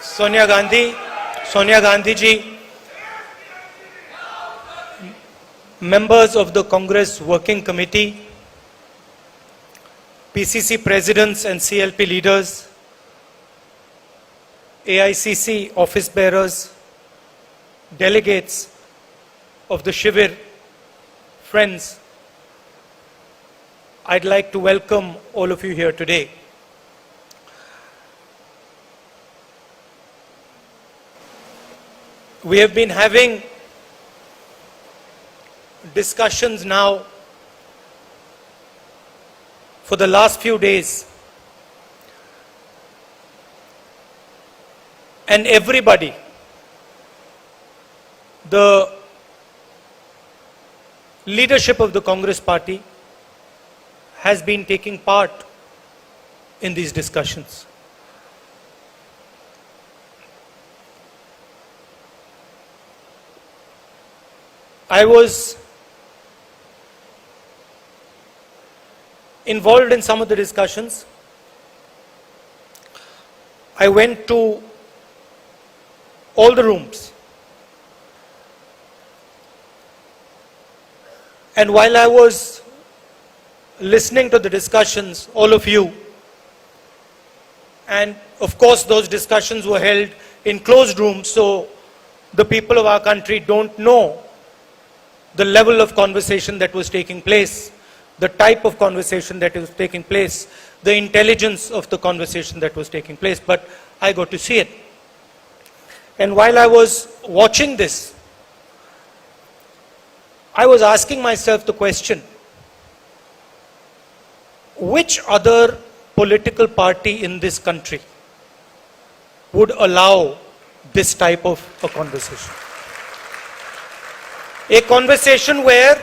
Sonia Gandhi ji, members of the Congress Working Committee, PCC presidents and CLP leaders, AICC office bearers, delegates of the Shivir, friends, I'd like to welcome all of you here today. We have been having discussions now for the last few days, and everybody, the leadership of the Congress party has been taking part in these discussions. I was involved in some of the discussions. I went to all the rooms. And while I was listening to the discussions, all of you, and of course those discussions were held in closed rooms, so the people of our country don't know the level of conversation that was taking place, the type of conversation that was taking place, the intelligence of the conversation that was taking place, but I got to see it. And while I was watching this, I was asking myself the question, which other political party in this country would allow this type of a conversation? A conversation where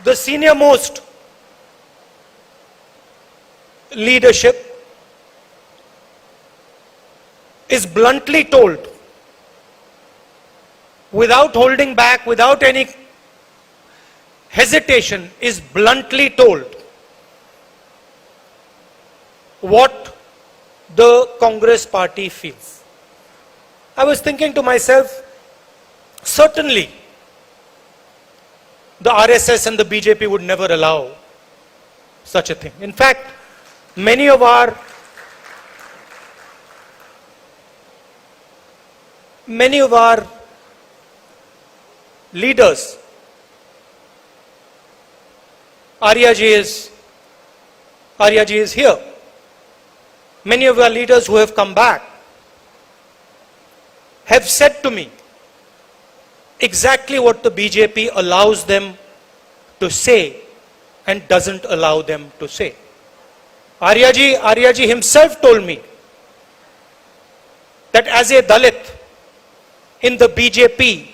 the senior most leadership is bluntly told, without holding back, without any hesitation, is bluntly told what the Congress party feels. I was thinking to myself, certainly the RSS and the BJP would never allow such a thing. In fact, many of our leaders, Arya ji is here. Many of our leaders who have come back have said to me exactly what the BJP allows them to say and doesn't allow them to say. Arya ji himself told me that as a Dalit in the BJP,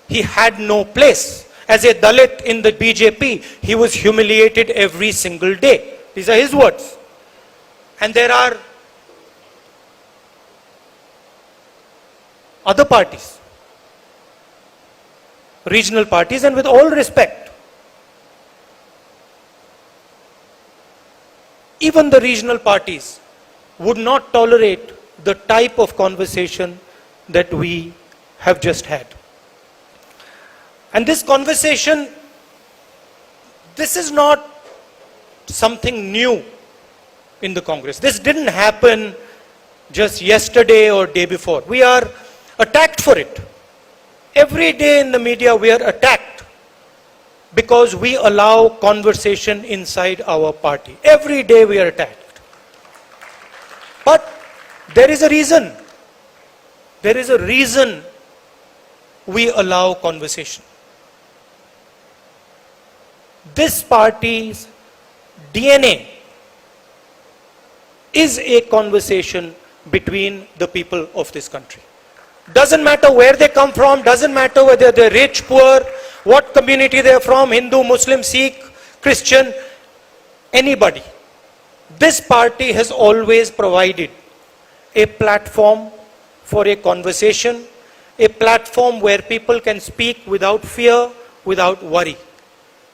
he had no place. As a Dalit in the BJP, he was humiliated every single day. These are his words. And there are other parties, regional parties, and with all respect, even the regional parties would not tolerate the type of conversation that we have just had. And this conversation, this is not something new in the Congress. This didn't happen just yesterday or day before. We are attacked for it. Every day in the media we are attacked because we allow conversation inside our party. Every day we are attacked. But there is a reason. There is a reason we allow conversation. This party's DNA is a conversation between the people of this country. Doesn't matter where they come from, doesn't matter whether they're rich, poor, what community they're from, Hindu, Muslim, Sikh, Christian, anybody. This party has always provided a platform for a conversation, a platform where people can speak without fear, without worry.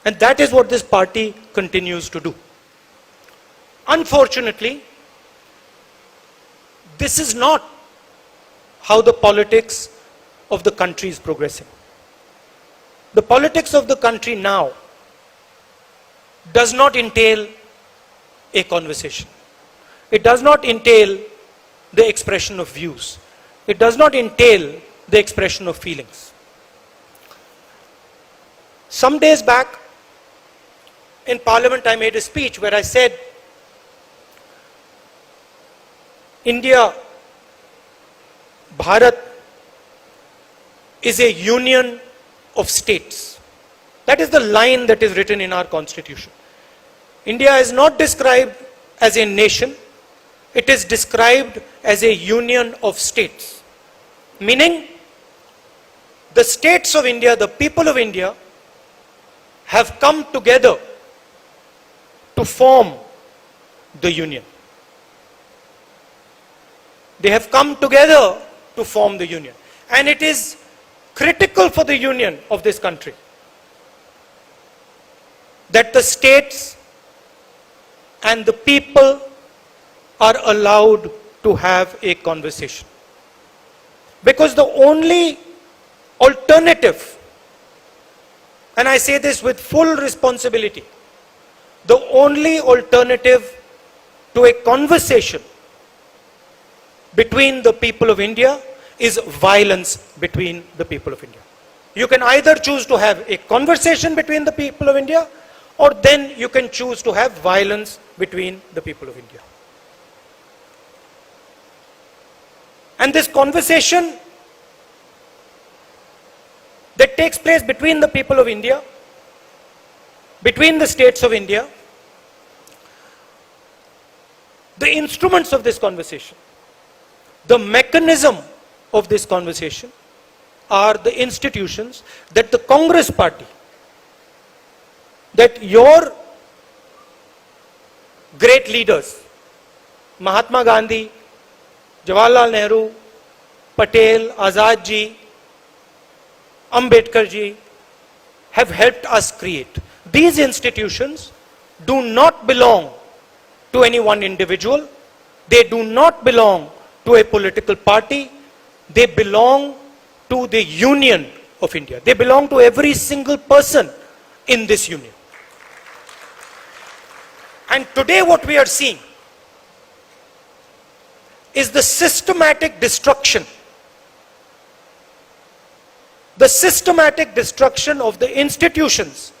And that is what this party continues to do. Unfortunately, this is not how the politics of the country is progressing. The politics of the country now does not entail a conversation. It does not entail the expression of views. It does not entail the expression of feelings. Some days back, in Parliament, I made a speech where I said, India, Bharat, is a union of states. That is the line that is written in our constitution. India is not described as a nation. It is described as a union of states. Meaning, the states of India, the people of India, have come together to form the union. They have come together to form the union. And it is critical for the union of this country that the states and the people are allowed to have a conversation. Because the only alternative, and I say this with full responsibility, the only alternative to a conversation between the people of India is violence between the people of India. You can either choose to have a conversation between the people of India, or then you can choose to have violence between the people of India. And this conversation that takes place between the people of India, between the states of India, the instruments of this conversation, the mechanism of this conversation are the institutions that the Congress party, that your great leaders, Mahatma Gandhi, Jawaharlal Nehru, Patel, Azad ji, Ambedkar ji, have helped us create. These institutions do not belong to any one individual. They do not belong to a political party. They belong to the union of India. They belong to every single person in this union. And today what we are seeing is the systematic destruction. The systematic destruction of the institutions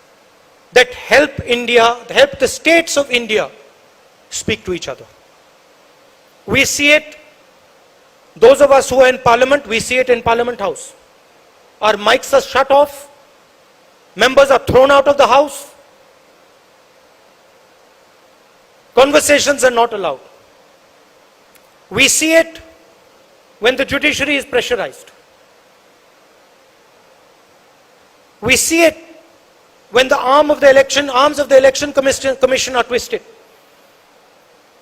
that help India, help the states of India speak to each other. We see it, those of us who are in Parliament, we see it in Parliament House. Our mics are shut off, members are thrown out of the House, conversations are not allowed. We see it when the judiciary is pressurized. We see it when the arms of the election commission are twisted.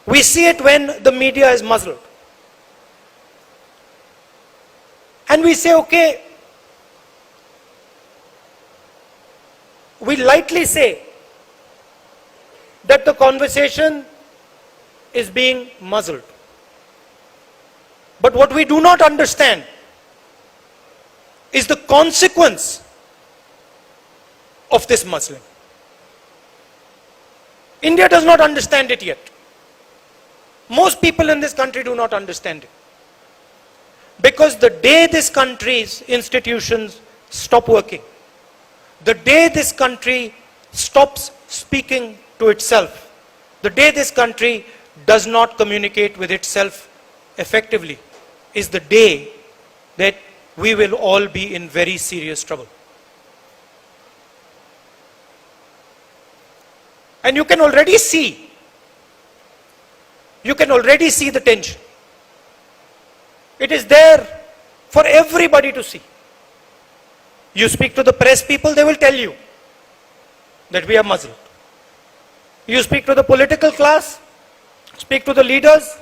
We see it when the media is muzzled. And we say, okay, we lightly say that the conversation is being muzzled. But what we do not understand is the consequence of this muzzling. India does not understand it yet. Most people in this country do not understand it. Because the day this country's institutions stop working, the day this country stops speaking to itself, the day this country does not communicate with itself effectively, is the day that we will all be in very serious trouble. And you can already see the tension. It is there for everybody to see. You speak to the press people, they will tell you that we are muzzled. You speak to the political class, speak to the leaders,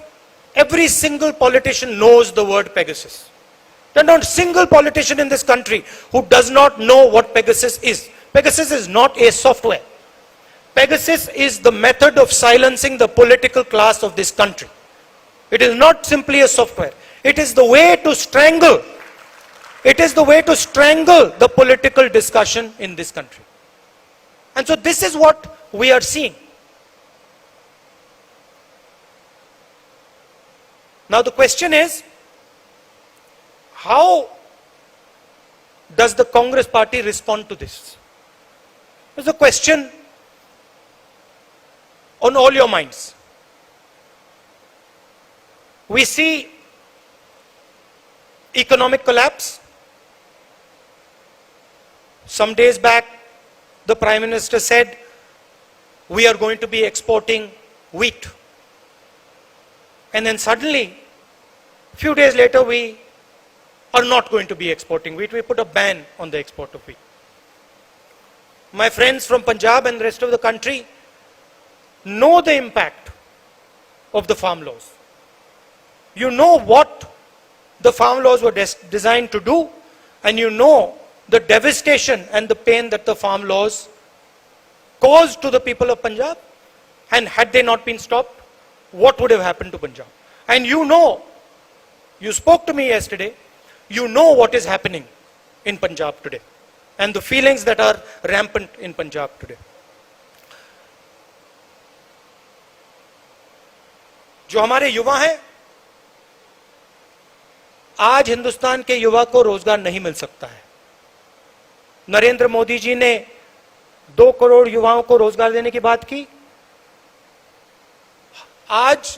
every single politician knows the word Pegasus. There is not a single politician in this country who does not know what Pegasus is. Pegasus is not a software. Pegasus is the method of silencing the political class of this country. It is not simply a software. It is the way to strangle. It is the way to strangle the political discussion in this country. And so this is what we are seeing. Now the question is, how does the Congress party respond to this? It's a question on all your minds. We see economic collapse. Some days back, the Prime Minister said, we are going to be exporting wheat. And then suddenly, a few days later, we are not going to be exporting wheat. We put a ban on the export of wheat. My friends from Punjab and the rest of the country know the impact of the farm laws. You know what the farm laws were designed to do, and you know the devastation and the pain that the farm laws caused to the people of Punjab. And had they not been stopped, what would have happened to Punjab? And you know, you spoke to me yesterday, you know what is happening in Punjab today and the feelings that are rampant in Punjab today. जो हमारे युवा हैं, आज हिंदुस्तान के युवा को रोजगार नहीं मिल सकता है. नरेंद्र मोदी जी ने 2 करोड़ युवाओं को रोजगार देने की बात की. आज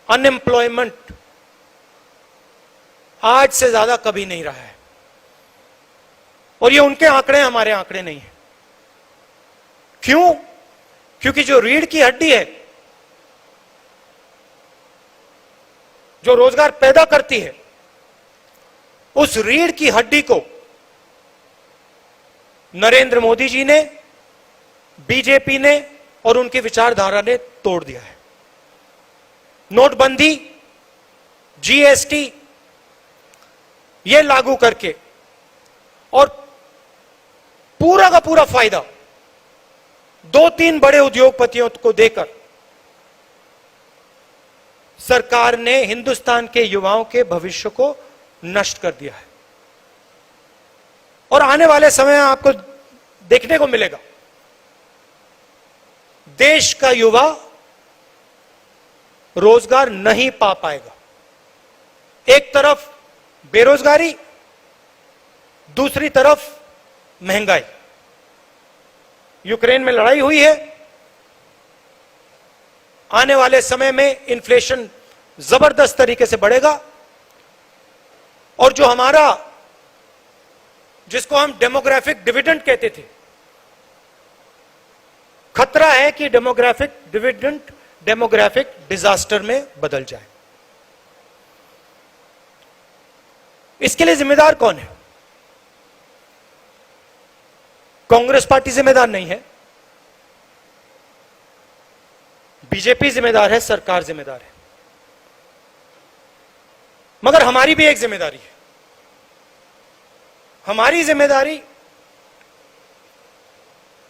अनएम्प्लॉयमेंट आज से ज्यादा कभी नहीं रहा है. और ये उनके आंकड़े, हमारे आंकड़े नहीं है. क्यों? क्योंकि जो रीढ़ की हड्डी है, जो रोजगार पैदा करती है, उस रीढ़ की हड्डी को नरेंद्र मोदी जी ने, बीजेपी ने और उनकी विचारधारा ने तोड़ दिया है. नोटबंदी, जीएसटी ये लागू करके और पूरा का पूरा फायदा 2-3 बड़े उद्योगपतियों को देकर सरकार ने हिंदुस्तान के युवाओं के भविष्य को नष्ट कर दिया है. और आने वाले समय में आपको देखने को मिलेगा, देश का युवा रोजगार नहीं पा पाएगा. एक तरफ बेरोजगारी, दूसरी तरफ महंगाई. यूक्रेन में लड़ाई हुई है. आने वाले समय में इन्फ्लेशन जबरदस्त तरीके से बढ़ेगा. और जो हमारा, जिसको हम डेमोग्राफिक डिविडेंड कहते थे, खतरा है कि डेमोग्राफिक डिविडेंड डेमोग्राफिक डिजास्टर में बदल जाए. इसके लिए जिम्मेदार कौन है? कांग्रेस पार्टी जिम्मेदार नहीं है, बीजेपी जिम्मेदार है, सरकार जिम्मेदार है. मगर हमारी भी एक जिम्मेदारी है. हमारी जिम्मेदारी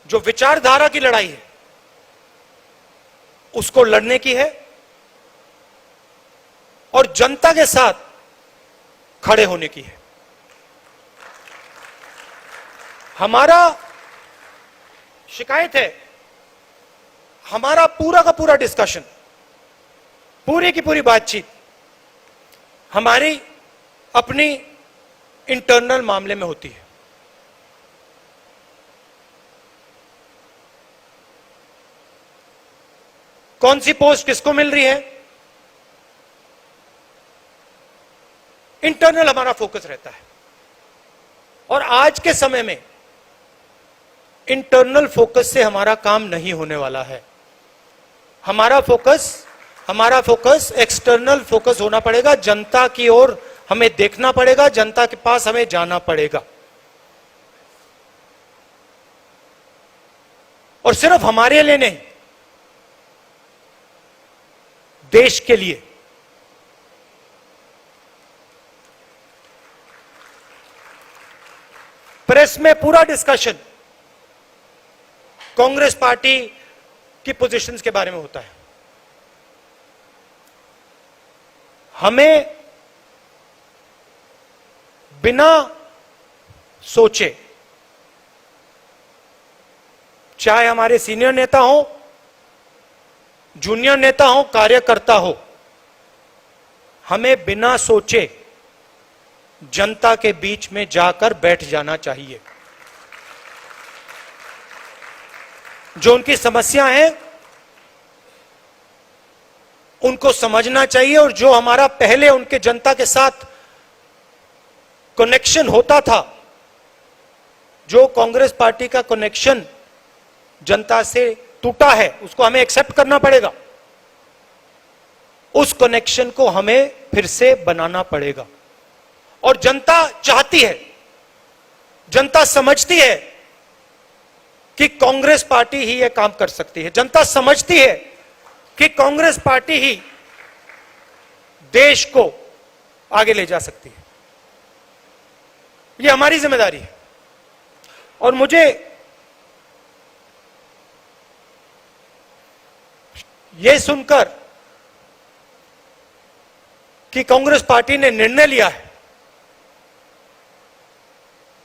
जो विचारधारा की लड़ाई है, उसको लड़ने की है और जनता के साथ खड़े होने की है. हमारा शिकायत है, हमारा पूरा का पूरा डिस्कशन, पूरी की पूरी बातचीत हमारी अपनी इंटरनल मामले में होती है. कौन सी पोस्ट किसको मिल रही है, इंटरनल हमारा फोकस रहता है. और आज के समय में इंटरनल फोकस से हमारा काम नहीं होने वाला है. हमारा फोकस एक्सटर्नल फोकस होना पड़ेगा. जनता की ओर हमें देखना पड़ेगा, जनता के पास हमें जाना पड़ेगा. और सिर्फ हमारे लिए नहीं, देश के लिए. प्रेस में पूरा डिस्कशन कांग्रेस पार्टी की पोजीशंस के बारे में होता है. हमें बिना सोचे, चाहे हमारे सीनियर नेता हो, जूनियर नेता हो, कार्यकर्ता हो, हमें बिना सोचे जनता के बीच में जाकर बैठ जाना चाहिए। जो उनकी समस्या है उनको समझना चाहिए, और जो हमारा पहले उनके जनता के साथ कनेक्शन होता था, जो कांग्रेस पार्टी का कनेक्शन जनता से टूटा है, उसको हमें एक्सेप्ट करना पड़ेगा। उस कनेक्शन को हमें फिर से बनाना पड़ेगा। और जनता चाहती है, जनता समझती है कि कांग्रेस पार्टी ही यह काम कर सकती है। जनता समझती है कि कांग्रेस पार्टी ही देश को आगे ले जा सकती है। यह हमारी जिम्मेदारी है। और मुझे यह सुनकर कि कांग्रेस पार्टी ने निर्णय लिया है,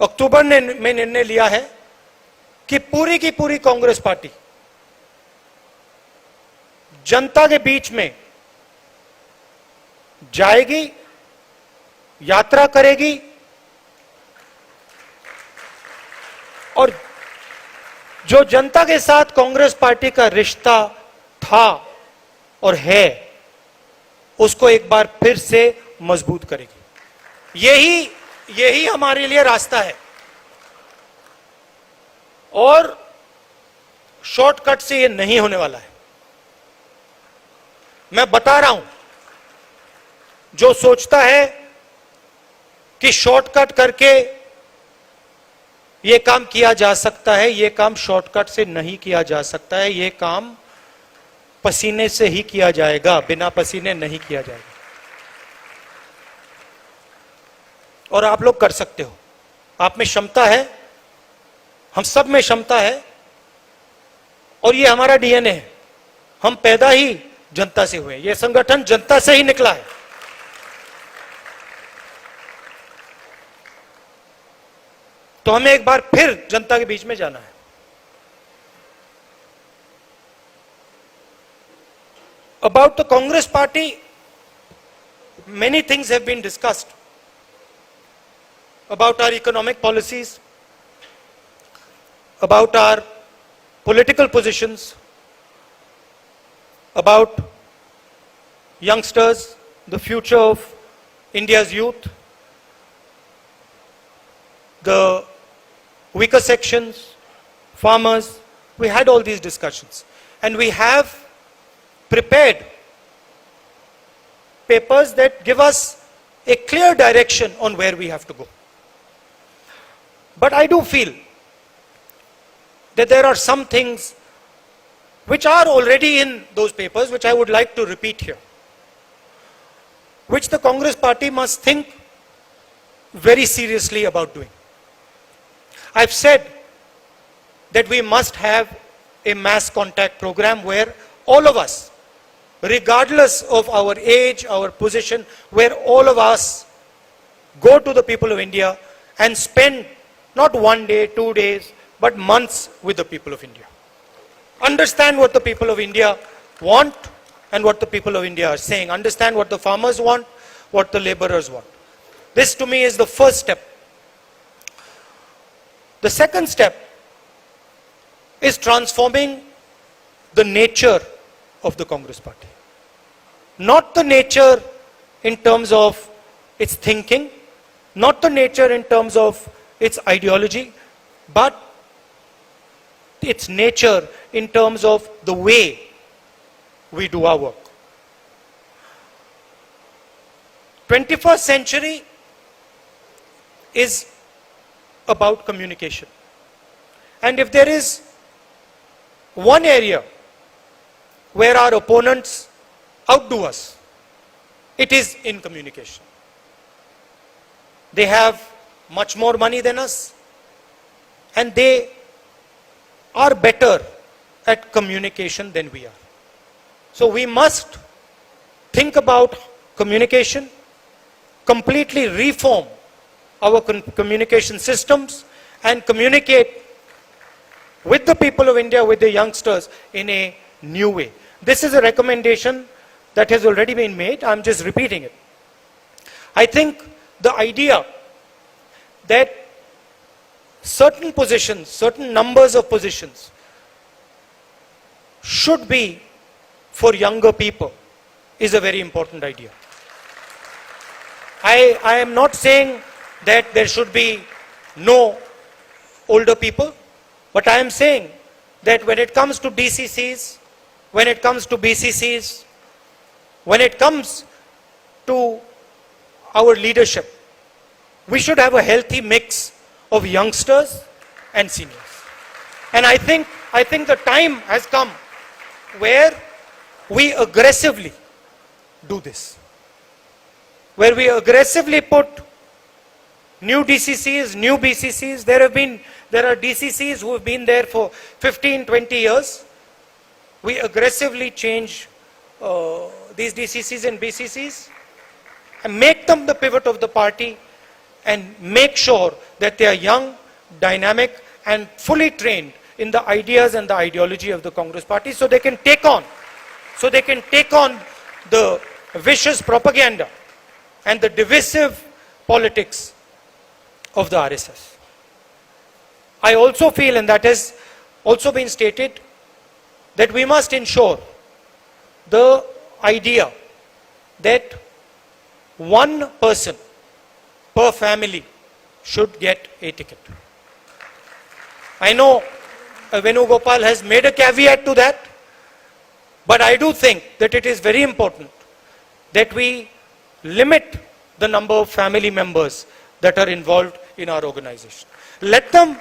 अक्टूबर में निर्णय लिया है कि पूरी की पूरी कांग्रेस पार्टी जनता के बीच में जाएगी, यात्रा करेगी, और जो जनता के साथ कांग्रेस पार्टी का रिश्ता था और है, उसको एक बार फिर से मजबूत करेगी। यही हमारे लिए रास्ता है। और शॉर्टकट से ये नहीं होने वाला है। मैं बता रहा हूं, जो सोचता है कि शॉर्टकट करके यह काम किया जा सकता है, यह काम शॉर्टकट से नहीं किया जा सकता है। यह काम पसीने से ही किया जाएगा, बिना पसीने नहीं किया जाएगा। और आप लोग कर सकते हो, आप में क्षमता है, हम सब में क्षमता है, और ये हमारा डीएनए है। हम पैदा ही जनता से हुए, ये संगठन जनता से ही निकला है। तो हमें एक बार फिर जनता के बीच में जाना है। About the Congress party, many things have been discussed about our economic policies, about our political positions, about youngsters, the future of India's youth, the weaker sections, farmers. We had all these discussions, and we have prepared papers that give us a clear direction on where we have to go. But I do feel that there are some things which are already in those papers, which I would like to repeat here, which the Congress party must think very seriously about doing. I've said that we must have a mass contact program where all of us, regardless of our age, our position, where all of us go to the people of India and spend not 1 day, 2 days, but months with the people of India. Understand what the people of India want and what the people of India are saying. Understand what the farmers want, what the laborers want. This to me is the first step. The second step is transforming the nature of the Congress party. Not the nature in terms of its thinking, not the nature in terms of its ideology, but its nature in terms of the way we do our work. 21st century is about communication. And if there is one area where our opponents outdo us, it is in communication. They have much more money than us, and they are better at communication than we are. So we must think about communication, completely reform our communication systems, and communicate with the people of India, with the youngsters, in a new way. This is a recommendation that has already been made. I'm just repeating it. I think the idea that certain positions, certain numbers of positions should be for younger people is a very important idea. I am not saying that there should be no older people, but I am saying that when it comes to DCCs, when it comes to BCCs, when it comes to our leadership, we should have a healthy mix of youngsters and seniors. And I think the time has come where we aggressively do this, where we aggressively put new DCCs, new BCCs. There are DCCs who have been there for 15, 20 years. We aggressively change these DCCs and BCCs and make them the pivot of the party, and make sure that they are young, dynamic, and fully trained in the ideas and the ideology of the Congress party, so they can take on the vicious propaganda and the divisive politics of the RSS. I also feel, and that has also been stated, that we must ensure the idea that one person per family should get a ticket. I know Venugopal has made a caveat to that, but I do think that it is very important that we limit the number of family members that are involved in our organization. Let them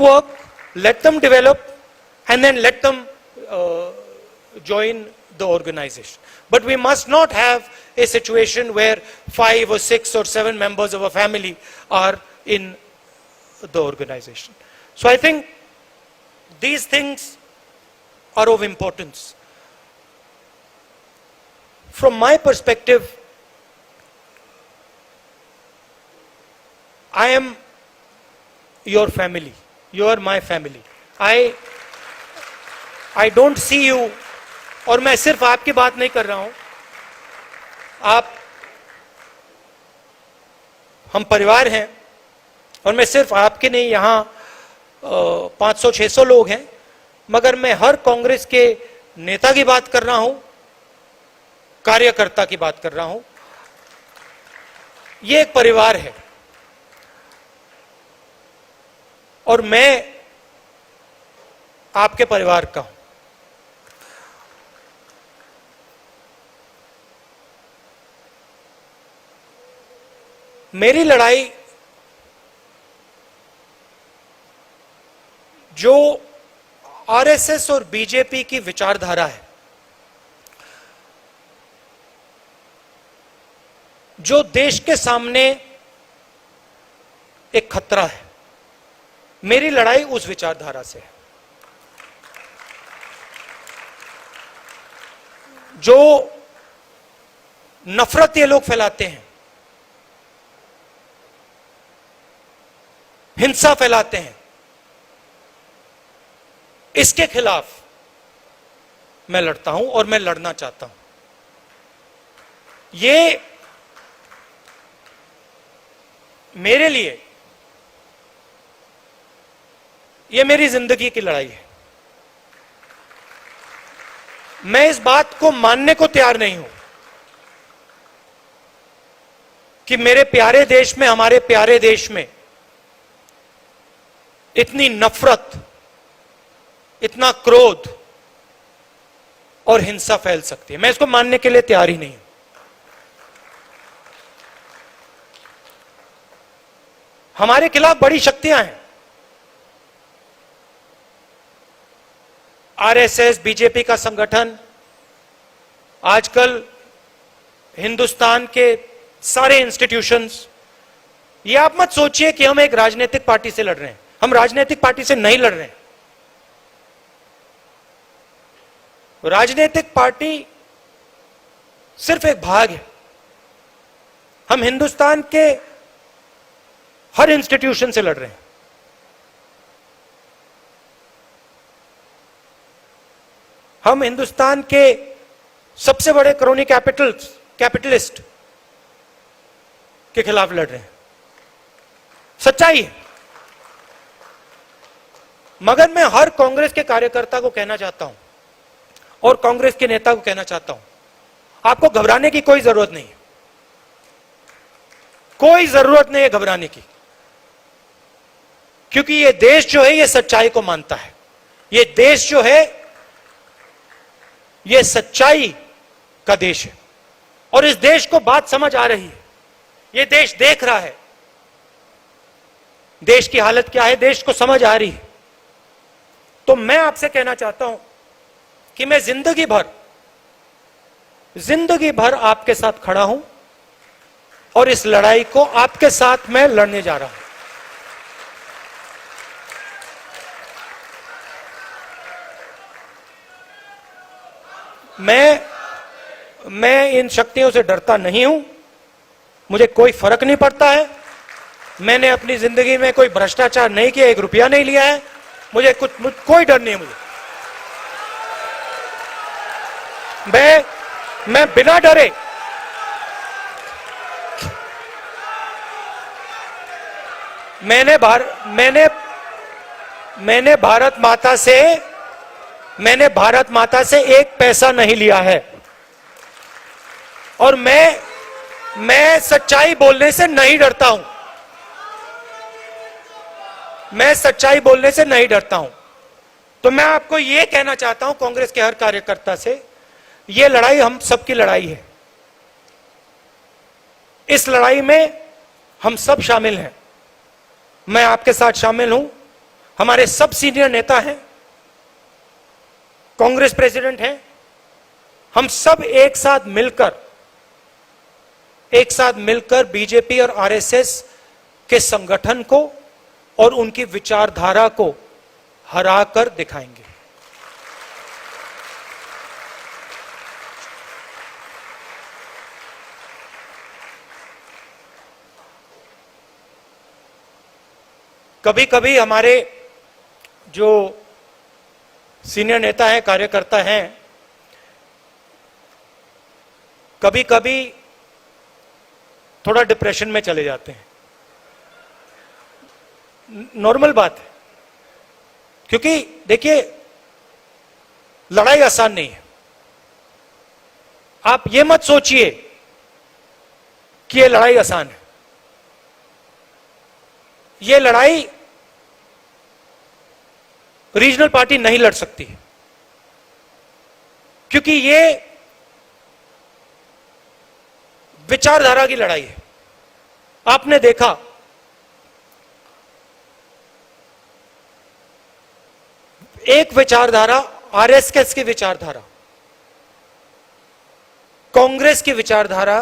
work, let them develop, and then let them join the organization. But we must not have a situation where 5 or 6 or 7 members of a family are in the organization. So I think these things are of importance. From my perspective, I am your family. You are my family. I don't see you, और मैं सिर्फ आपकी बात नहीं कर रहा हूं, हम परिवार हैं, और मैं सिर्फ आपके नहीं, यहां 500-600 लोग हैं, मगर मैं हर कांग्रेस के नेता की बात कर रहा हूं, कार्यकर्ता की बात कर रहा हूं. ये एक परिवार है, और मैं आपके परिवार का हूं. मेरी लड़ाई जो आरएसएस और बीजेपी की विचारधारा है, जो देश के सामने एक खतरा है, मेरी लड़ाई उस विचारधारा से है. जो नफरत ये लोग फैलाते हैं, हिंसा फैलाते हैं, इसके खिलाफ मैं लड़ता हूं और मैं लड़ना चाहता हूं. ये मेरे लिए, ये मेरी जिंदगी की लड़ाई है. मैं इस बात को मानने को तैयार नहीं हूं कि मेरे प्यारे देश में, हमारे प्यारे देश में इतनी नफरत, इतना क्रोध और हिंसा फैल सकती है. मैं इसको मानने के लिए तैयार ही नहीं हूं. हमारे खिलाफ बड़ी शक्तियां हैं. आरएसएस, बीजेपी का संगठन, आजकल हिंदुस्तान के सारे इंस्टीट्यूशंस. ये आप मत सोचिए कि हम एक राजनीतिक पार्टी से लड़ रहे हैं. हम राजनीतिक पार्टी से नहीं लड़ रहे हैं. राजनीतिक पार्टी सिर्फ एक भाग है। हम हिंदुस्तान के हर इंस्टीट्यूशन से लड़ रहे हैं। हम हिंदुस्तान के सबसे बड़े क्रोनी कैपिटलिस्ट के खिलाफ लड़ रहे हैं। सच्चाई है। मगर मैं हर कांग्रेस के कार्यकर्ता को कहना चाहता हूं और कांग्रेस के नेता को कहना चाहता हूं, आपको घबराने की कोई जरूरत नहीं है। कोई जरूरत नहीं है घबराने की, क्योंकि ये देश जो है ये सच्चाई को मानता है। ये देश जो है ये सच्चाई का देश है और इस देश को बात समझ आ रही है। ये देश देख रहा है देश की हालत क्या है, देश को समझ आ रही है। तो मैं आपसे कहना चाहता हूं कि मैं जिंदगी भर आपके साथ खड़ा हूं और इस लड़ाई को आपके साथ मैं लड़ने जा रहा हूं। मैं इन शक्तियों से डरता नहीं हूं। मुझे कोई फर्क नहीं पड़ता है। मैंने अपनी जिंदगी में कोई भ्रष्टाचार नहीं किया, 1 रुपया नहीं लिया है। मुझे कोई डर नहीं है। मैं बिना डरे मैंने भारत माता से 1 पैसा नहीं लिया है और मैं सच्चाई बोलने से नहीं डरता हूं। मैं सच्चाई बोलने से नहीं डरता हूं। तो मैं आपको यह कहना चाहता हूं, कांग्रेस के हर कार्यकर्ता से, यह लड़ाई हम सबकी लड़ाई है। इस लड़ाई में हम सब शामिल हैं। मैं आपके साथ शामिल हूं। हमारे सब सीनियर नेता हैं, कांग्रेस प्रेसिडेंट हैं। हम सब एक साथ मिलकर बीजेपी और आरएसएस के संगठन को और उनकी विचारधारा को हराकर दिखाएंगे। कभी कभी हमारे जो सीनियर नेता हैं, कार्यकर्ता हैं, कभी कभी थोड़ा डिप्रेशन में चले जाते हैं। नॉर्मल बात है, क्योंकि देखिए लड़ाई आसान नहीं है। आप ये मत सोचिए कि ये लड़ाई आसान है। ये लड़ाई रीजनल पार्टी नहीं लड़ सकती, क्योंकि ये विचारधारा की लड़ाई है। आपने देखा एक विचारधारा आरएसएस की विचारधारा, कांग्रेस की विचारधारा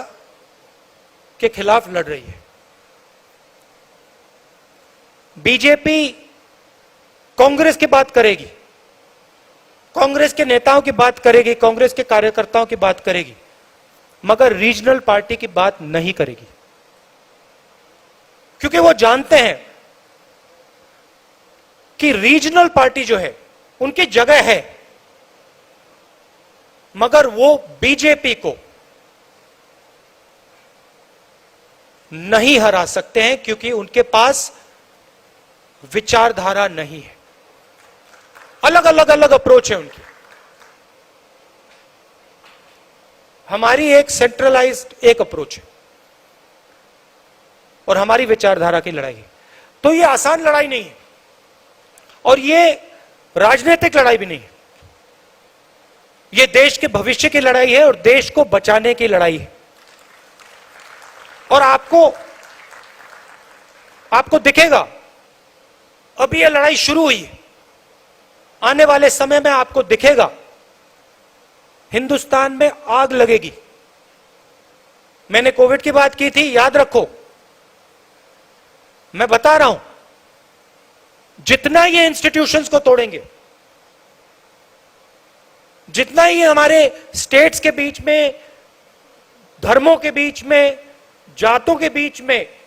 के खिलाफ लड़ रही है। बीजेपी कांग्रेस की बात करेगी, कांग्रेस के नेताओं की बात करेगी, कांग्रेस के कार्यकर्ताओं की बात करेगी, मगर रीजनल पार्टी की बात नहीं करेगी, क्योंकि वो जानते हैं कि रीजनल पार्टी जो है उनकी जगह है, मगर वो बीजेपी को नहीं हरा सकते हैं, क्योंकि उनके पास विचारधारा नहीं है। अलग अलग अप्रोच है उनकी। हमारी एक सेंट्रलाइज्ड एक अप्रोच है और हमारी विचारधारा की लड़ाई है। तो ये आसान लड़ाई नहीं है और ये राजनीतिक लड़ाई भी नहीं है। ये देश के भविष्य की लड़ाई है और देश को बचाने की लड़ाई है। और आपको दिखेगा, अभी ये लड़ाई शुरू हुई है, आने वाले समय में आपको दिखेगा हिंदुस्तान में आग लगेगी। मैंने कोविड की बात की थी, याद रखो, मैं बता रहा हूं, जितना ये इंस्टीट्यूशंस को तोड़ेंगे, जितना ही हमारे स्टेट्स के बीच में धर्मों के बीच में, जातों के बीच में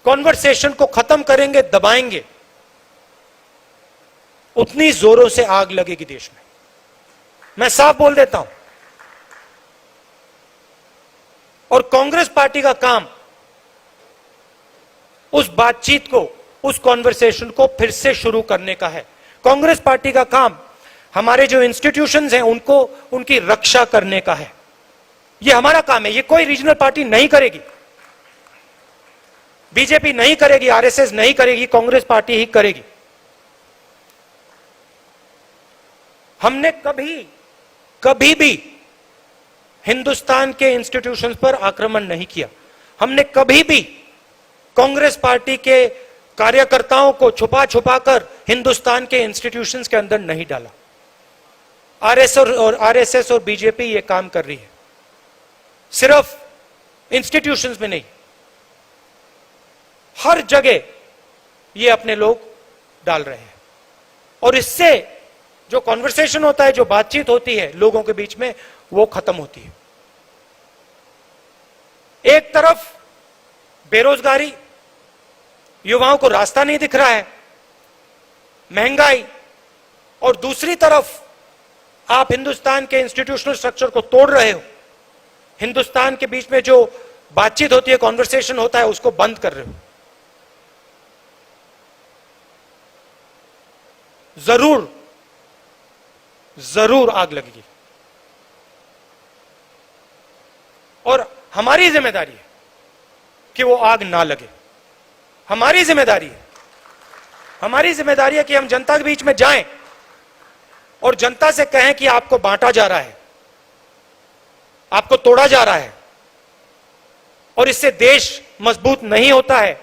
कॉन्वर्सेशन को खत्म करेंगे, दबाएंगे, उतनी जोरों से आग लगेगी देश में। मैं साफ बोल देता हूं। और कांग्रेस पार्टी का काम उस बातचीत को, उस कॉन्वर्सेशन को फिर से शुरू करने का है। कांग्रेस पार्टी का काम हमारे जो इंस्टीट्यूशंस हैं उनको, उनकी रक्षा करने का है। यह हमारा काम है। यह कोई रीजनल पार्टी नहीं करेगी, बीजेपी नहीं करेगी, आरएसएस नहीं करेगी, कांग्रेस पार्टी ही करेगी। हमने कभी भी हिंदुस्तान के इंस्टीट्यूशंस पर आक्रमण नहीं किया। हमने कभी भी कांग्रेस पार्टी के कार्यकर्ताओं को छुपा छुपा कर हिंदुस्तान के इंस्टीट्यूशंस के अंदर नहीं डाला। आरएसएस और बीजेपी ये काम कर रही है, सिर्फ इंस्टीट्यूशंस में नहीं, हर जगह ये अपने लोग डाल रहे हैं। और इससे जो कॉन्वर्सेशन होता है, जो बातचीत होती है लोगों के बीच में, वो खत्म होती है। एक तरफ बेरोजगारी, युवाओं को रास्ता नहीं दिख रहा है, महंगाई, और दूसरी तरफ आप हिंदुस्तान के इंस्टीट्यूशनल स्ट्रक्चर को तोड़ रहे हो। हिंदुस्तान के बीच में जो बातचीत होती है, कॉन्वर्सेशन होता है, उसको बंद कर रहे हो। जरूर आग लगेगी। और हमारी जिम्मेदारी है कि वो आग ना लगे। हमारी जिम्मेदारी है कि हम जनता के बीच में जाएं और जनता से कहें कि आपको बांटा जा रहा है, आपको तोड़ा जा रहा है, और इससे देश मजबूत नहीं होता है,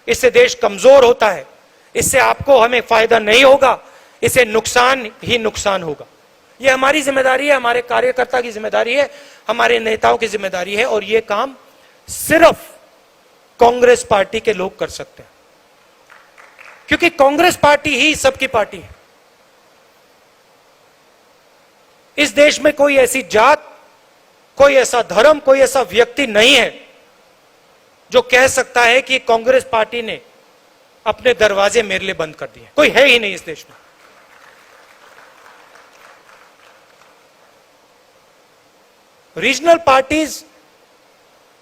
इससे देश कमजोर होता है, इससे आपको हमें फायदा नहीं होगा, इससे नुकसान ही नुकसान होगा। यह हमारी जिम्मेदारी है, हमारे कार्यकर्ता की जिम्मेदारी है, हमारे नेताओं की जिम्मेदारी है, और यह काम सिर्फ कांग्रेस पार्टी के लोग कर सकते हैं, क्योंकि कांग्रेस पार्टी ही सबकी पार्टी है। इस देश में कोई ऐसी जात, कोई ऐसा धर्म, कोई ऐसा व्यक्ति नहीं है जो कह सकता है कि कांग्रेस पार्टी ने अपने दरवाजे मेरे लिए बंद कर दिए। कोई है ही नहीं इस देश में। रीजनल पार्टीज,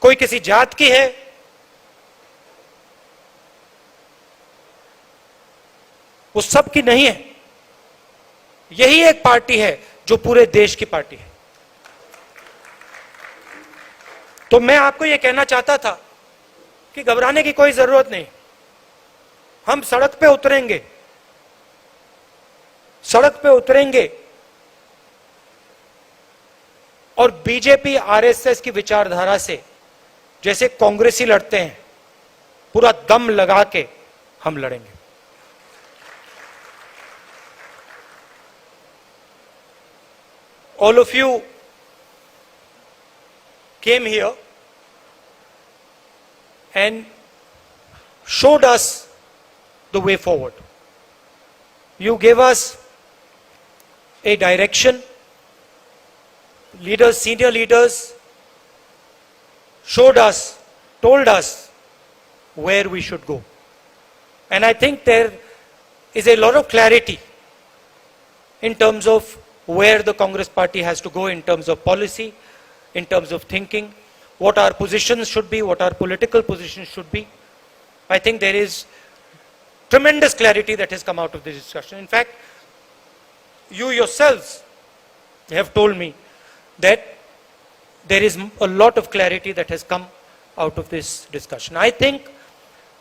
कोई किसी जात की है, वो सब की नहीं है। यही एक पार्टी है जो पूरे देश की पार्टी है। तो मैं आपको यह कहना चाहता था कि घबराने की कोई जरूरत नहीं। हम सड़क पे उतरेंगे और बीजेपी आरएसएस की विचारधारा से जैसे कांग्रेसी लड़ते हैं, पूरा दम लगा के हम लड़ेंगे। All of you came here and showed us the way forward. You gave us a direction. Leaders, senior leaders showed us, told us where we should go. And I think there is a lot of clarity in terms of where the Congress party has to go in terms of policy, in terms of thinking, what our positions should be, what our political positions should be. I think there is tremendous clarity that has come out of this discussion. In fact, you yourselves have told me that there is a lot of clarity that has come out of this discussion. I think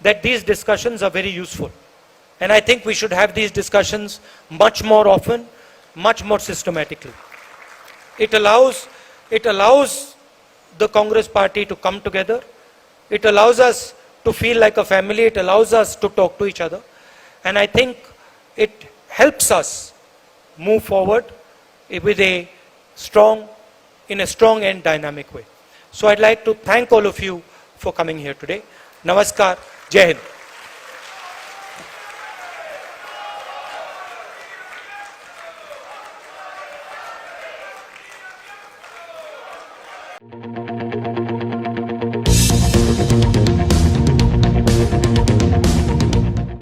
that these discussions are very useful. And I think we should have these discussions much more often, much more systematically. It allows the Congress party to come together. It allows us to feel like a family. It allows us to talk to each other. And I think it helps us move forward in a strong and dynamic way. So I'd like to thank all of you for coming here today. Namaskar. Jai Hind.